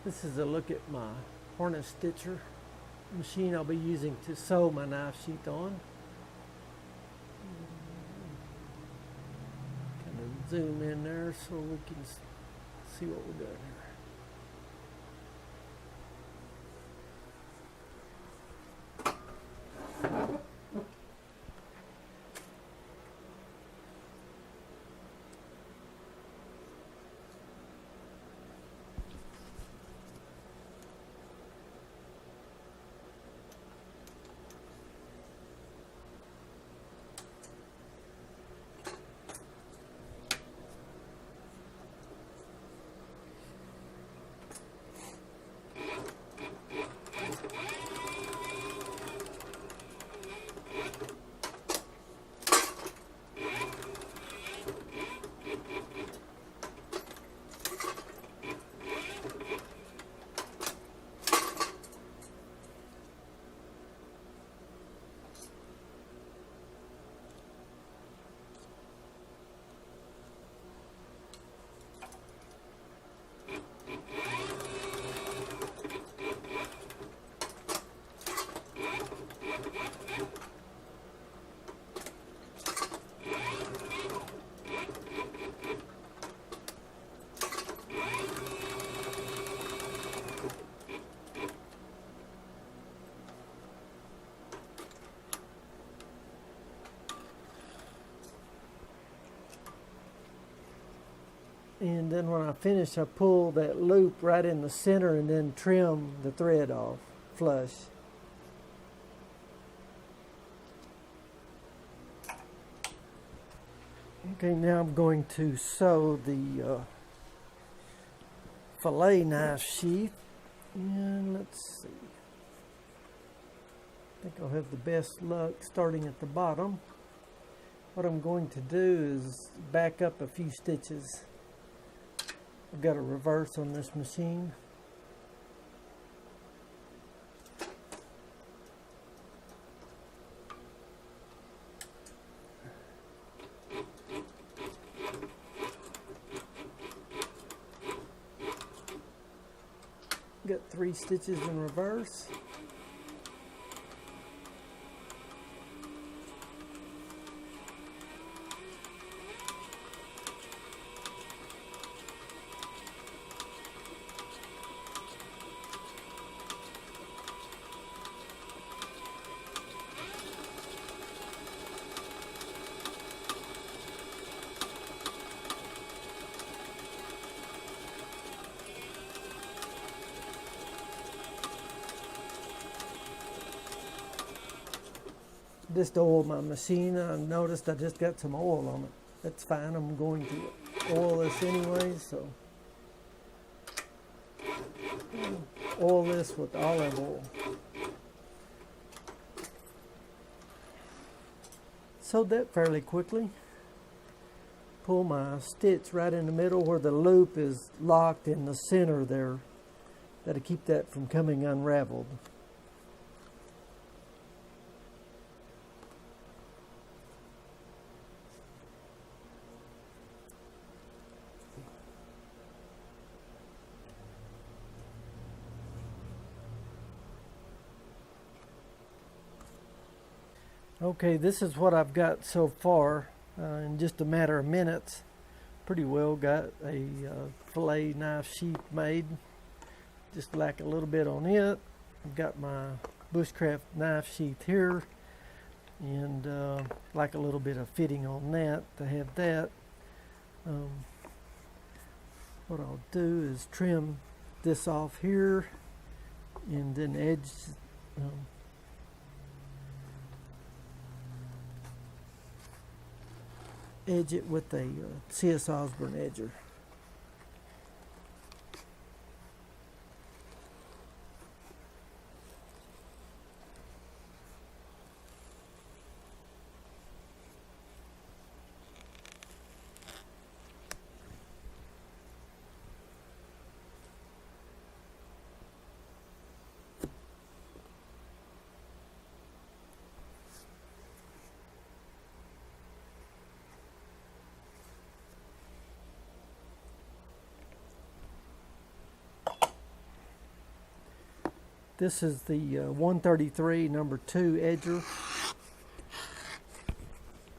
This is a look at my harness stitcher machine I'll be using to sew my knife sheath on. Kind of zoom in there so we can see what we're doing here. And then when I finish, I pull that loop right in the center and then trim the thread off flush. Okay, now I'm going to sew the fillet knife sheath. And let's see. I think I'll have the best luck starting at the bottom. What I'm going to do is back up a few stitches. I've got a reverse on this machine. Got 3 stitches in reverse. Just oil my machine. I noticed I just got some oil on it. That's fine. I'm going to oil this anyway, so oil this with olive oil. Sewed that fairly quickly. Pull my stitch right in the middle where the loop is locked in the center there. That'll keep that from coming unraveled. Okay, this is what I've got so far in just a matter of minutes. Pretty well got a fillet knife sheath made. Just like a little bit on it. I've got my bushcraft knife sheath here, and like a little bit of fitting on that to have that. What I'll do is trim this off here and then edge edge it with a Osborne edger. This is the 133 number 2 edger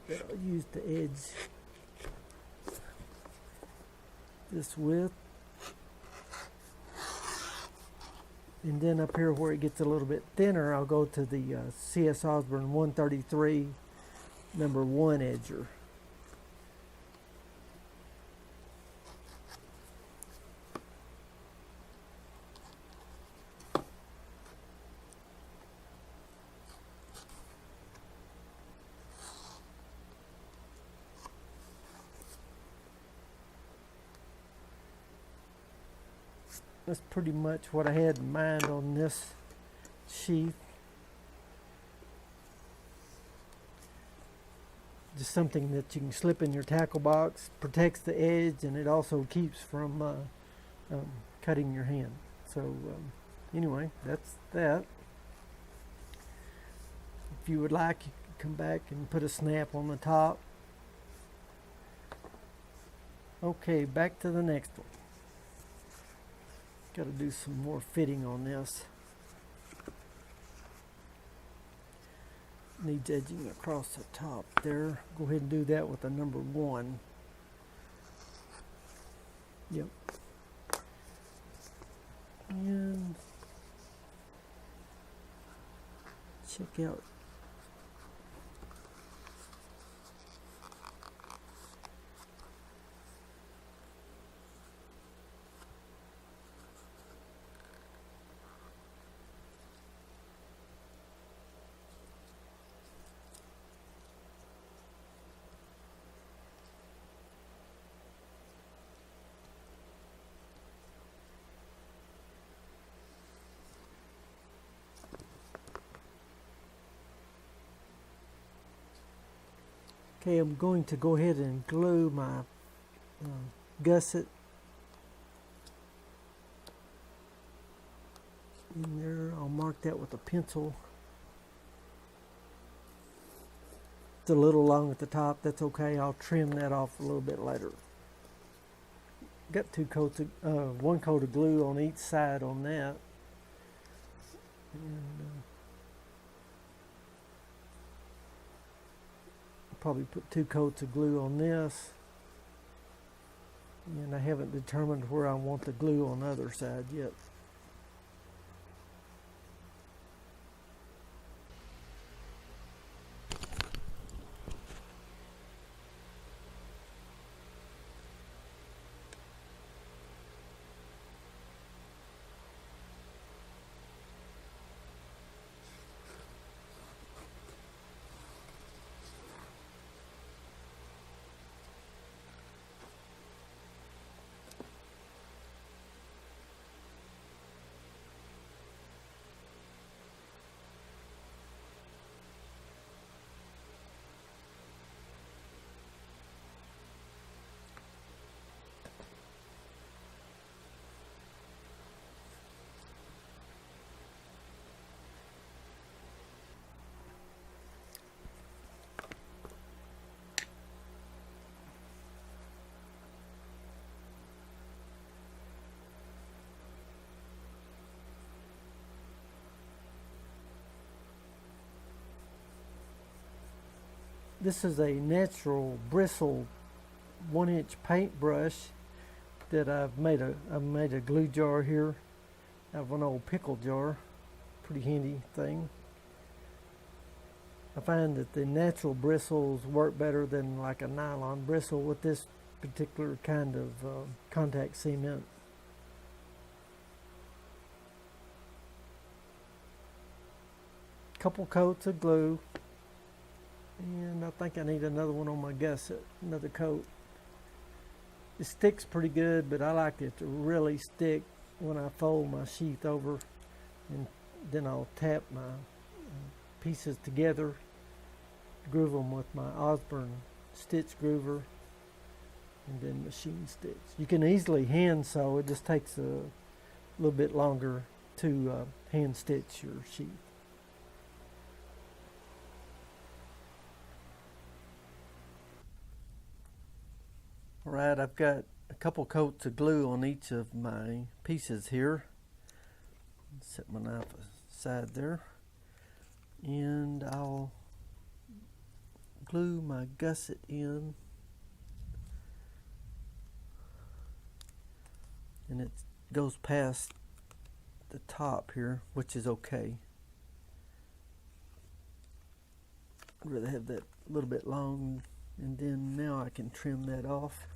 that I'll use to edge this with. And then up here where it gets a little bit thinner, I'll go to the CS Osborne 133 number 1 edger. That's pretty much what I had in mind on this sheath. Just something that you can slip in your tackle box, protects the edge, and it also keeps from cutting your hand. So anyway, that's that. If you would like, you can come back and put a snap on the top. Okay, back to the next one. Got to do some more fitting on this. Needs edging across the top there. Go ahead and do that with a number 1. Yep. And check out. Okay, I'm going to go ahead and glue my gusset in there. I'll mark that with a pencil. It's a little long at the top. That's okay. I'll trim that off a little bit later. Got 2 coats of, 1 coat of glue on each side on that. And, probably put 2 coats of glue on this, and I haven't determined where I want the glue on the other side yet. This is a natural bristle 1-inch paintbrush that I've made a glue jar here out of an old pickle jar. Pretty handy thing. I find that the natural bristles work better than like a nylon bristle with this particular kind of contact cement. Couple coats of glue. And I think I need another one on my gusset, another coat. It sticks pretty good, but I like it to really stick when I fold my sheath over, and then I'll tap my pieces together, groove them with my Osborne stitch groover, and then machine stitch. You can easily hand sew, it just takes a little bit longer to hand stitch your sheath. Alright, I've got a couple coats of glue on each of my pieces here. Set my knife aside there, and I'll glue my gusset in, and it goes past the top here, which is okay. I'd rather have that a little bit long, and then now I can trim that off.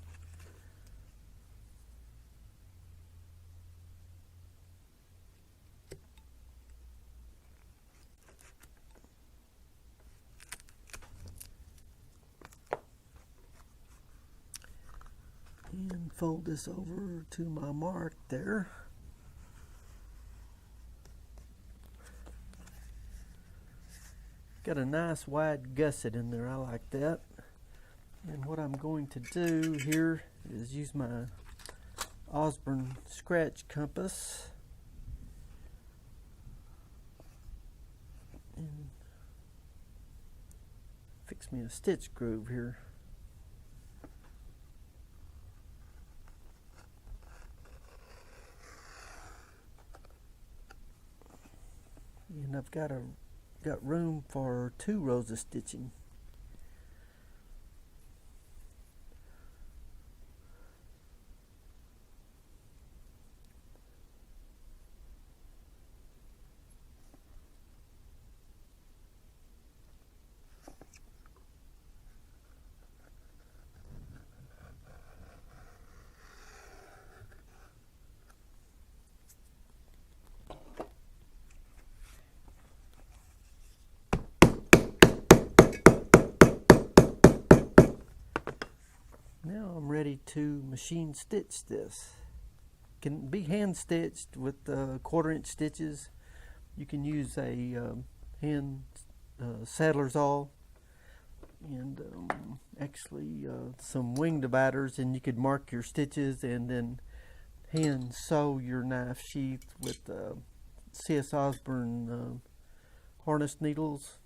And fold this over to my mark there. Got a nice wide gusset in there, I like that. And what I'm going to do here is use my Osborne scratch compass and fix me a stitch groove here. And I've got room for 2 rows of stitching. Now I'm ready to machine stitch this. Can be hand stitched with 1/4-inch stitches. You can use a hand saddler's awl, and actually some wing dividers, and you could mark your stitches and then hand sew your knife sheath with C.S. Osborne harness needles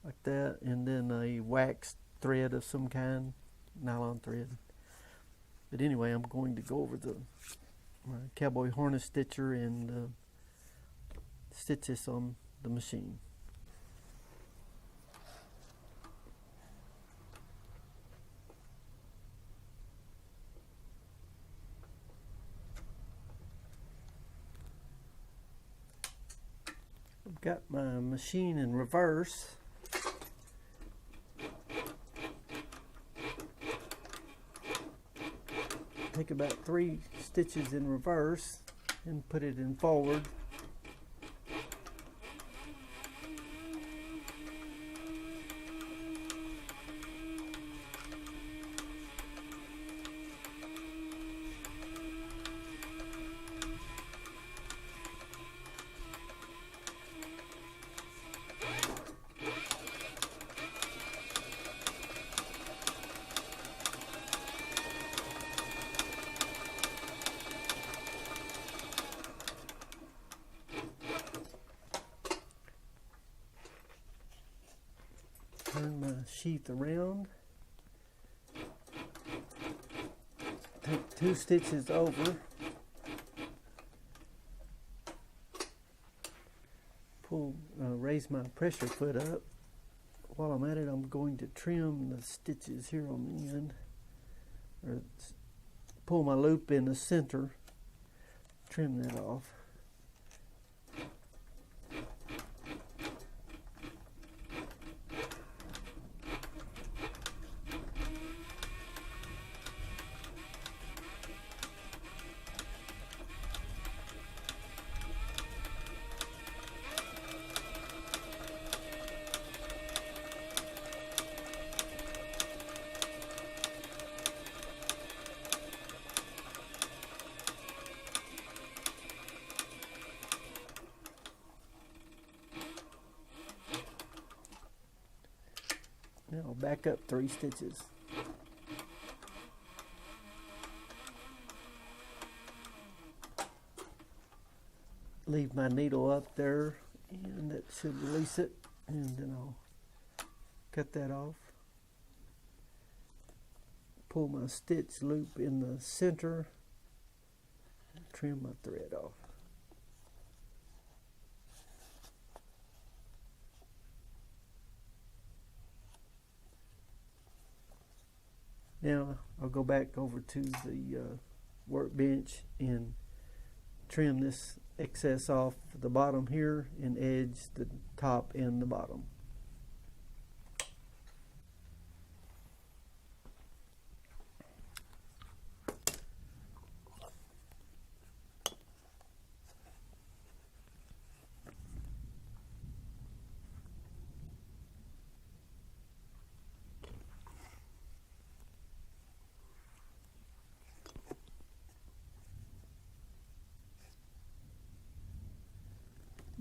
like that, and then a wax thread of some kind, nylon thread. But anyway, I'm going to go over my cowboy harness stitcher and stitch this on the machine. I've got my machine in reverse. Take about 3 stitches in reverse and put it in forward. Turn my sheath around, take 2 stitches over, raise my pressure foot up. While I'm at it, I'm going to trim the stitches here on the end, or pull my loop in the center, trim that off. Now I'll back up 3 stitches. Leave my needle up there, and that should release it, and then I'll cut that off. Pull my stitch loop in the center, trim my thread off. I'll go back over to the workbench and trim this excess off the bottom here and edge the top and the bottom.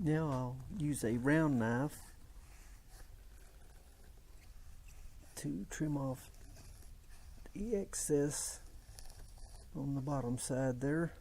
Now I'll use a round knife to trim off the excess on the bottom side there.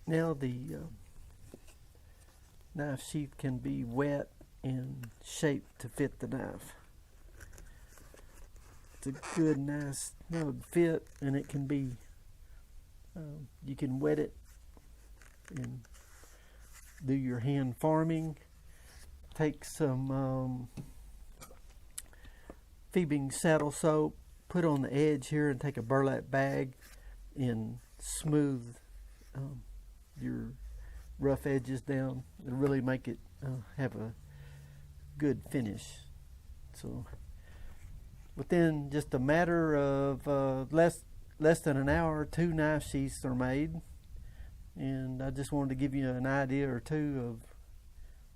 Now the knife sheath can be wet and shaped to fit the knife. It's a good, nice snug fit, and it can be, you can wet it and do your hand farming. Take some Phoebing saddle soap, put on the edge here, and take a burlap bag and smooth your rough edges down. It'll really make it have a good finish. So within just a matter of less than an hour, 2 knife sheaths are made, and I just wanted to give you an idea or two of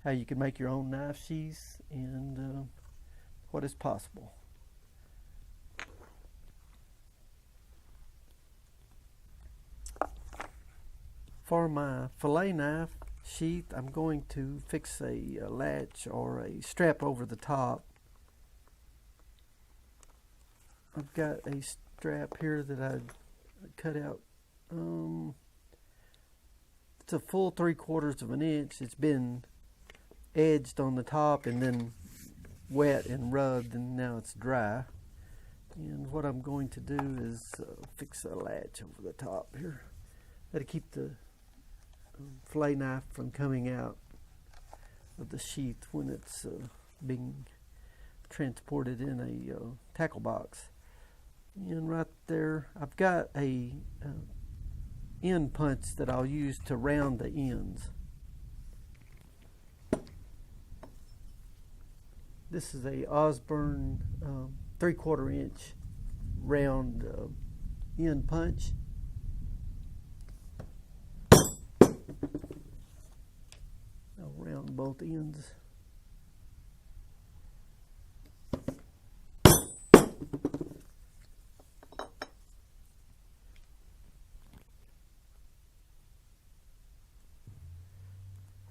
how you can make your own knife sheaths and what is possible. For my fillet knife sheath, I'm going to fix a latch or a strap over the top. I've got a strap here that I cut out. It's a full 3/4 of an inch. It's been edged on the top and then wet and rubbed, and now it's dry. And what I'm going to do is fix a latch over the top here. That'll keep the fillet knife from coming out of the sheath when it's being transported in a tackle box. And right there I've got a end punch that I'll use to round the ends. This is a Osborne 3/4 inch round end punch. I'll round both ends.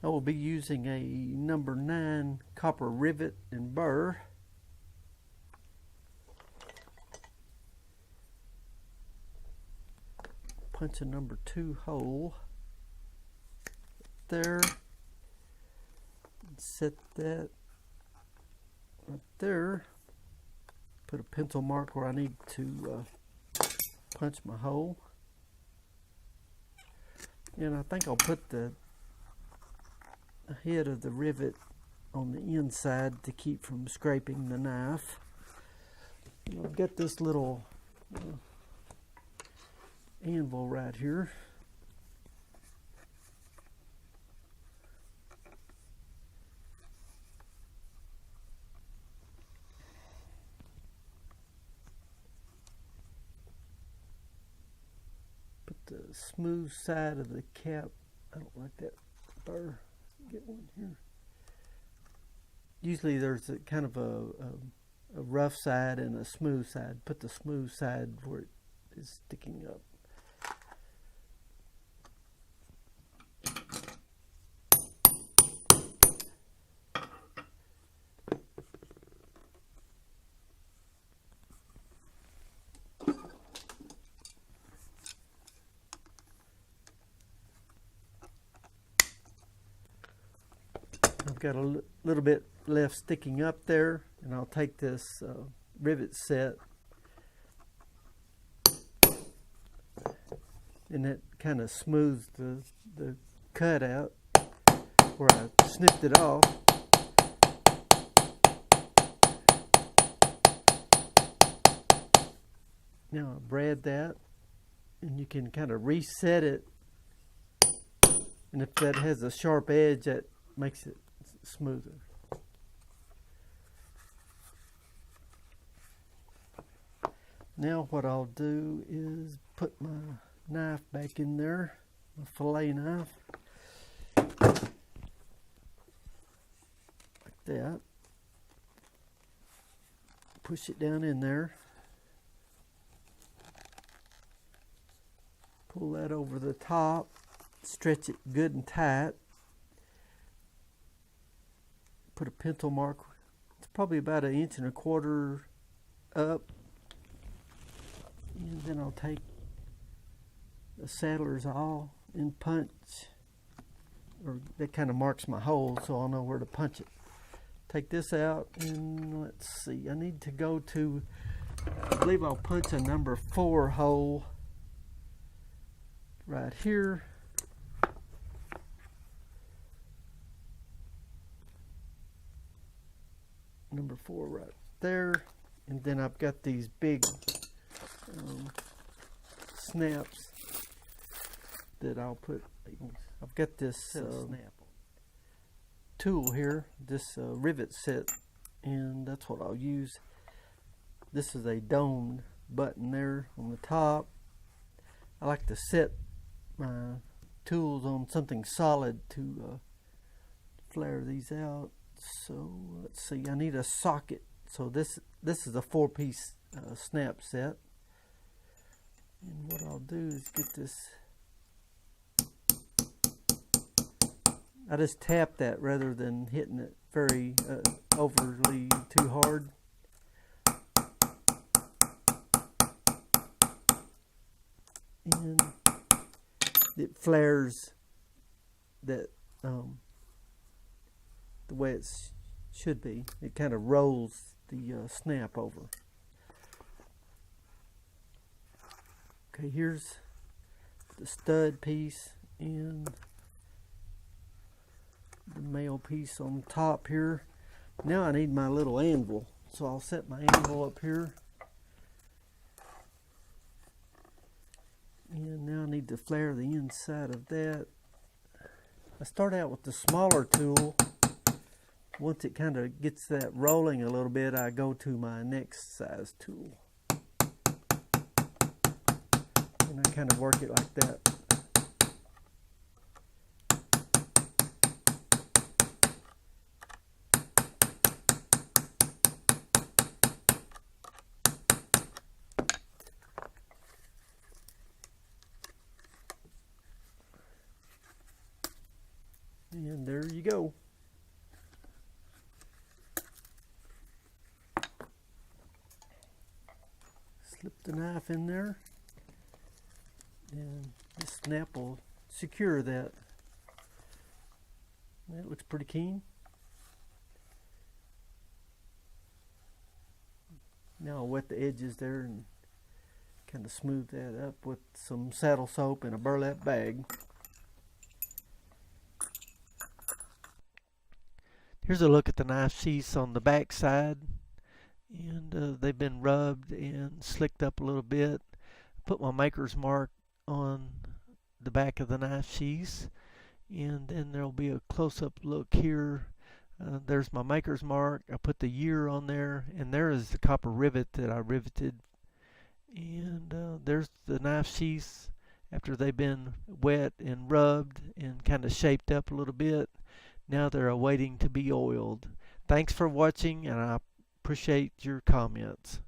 I will be using a number 9 copper rivet and burr. Punch a number 2 hole there. Set that right there. Put a pencil mark where I need to punch my hole. And I think I'll put the head of the rivet on the inside to keep from scraping the knife. And I've got this little anvil right here. Put the smooth side of the cap I don't like that burr. Get one here. Usually there's a kind of a rough side and a smooth side. Put the smooth side where it is sticking up. I've got a little bit left sticking up there, and I'll take this rivet set, and it kind of smooths the cut out where I snipped it off. Now I brad that, and you can kind of reset it, and if that has a sharp edge, that makes it smoother. Now what I'll do is put my knife back in there, my fillet knife, like that. Push it down in there. Pull that over the top, stretch it good and tight. Put a pencil mark. It's probably about 1.25 inches up, and then I'll take the saddler's awl and punch, or that kind of marks my hole so I'll know where to punch it. Take this out, and let's see, I need to go to, I believe I'll punch a number 4 hole right here. Number 4 right there, and then I've got these big snaps that I'll put. I've got this tool here, this rivet set, and that's what I'll use. This is a domed button there on the top. I like to set my tools on something solid to flare these out. So let's see, I need a socket. So this is a 4-piece snap set, and what I'll do is get this, I just tap that rather than hitting it very overly too hard. And it flares that the way it should be. It kind of rolls the snap over. Okay, here's the stud piece and the male piece on top here. Now I need my little anvil, so I'll set my anvil up here. And now I need to flare the inside of that. I start out with the smaller tool. Once it kind of gets that rolling a little bit, I go to my next size tool. And I kind of work it like that. And there you go. Slip the knife in there, and this snap will secure that. That looks pretty keen. Now I'll wet the edges there and kind of smooth that up with some saddle soap and a burlap bag. Here's a look at the knife sheaths on the back side, and they've been rubbed and slicked up a little bit. Put my maker's mark on the back of the knife sheaths, and then there'll be a close-up look here. There's my maker's mark. I put the year on there, and there is the copper rivet that I riveted, and there's the knife sheaths after they've been wet and rubbed and kind of shaped up a little bit. Now they're awaiting to be oiled. Thanks for watching, and I appreciate your comments.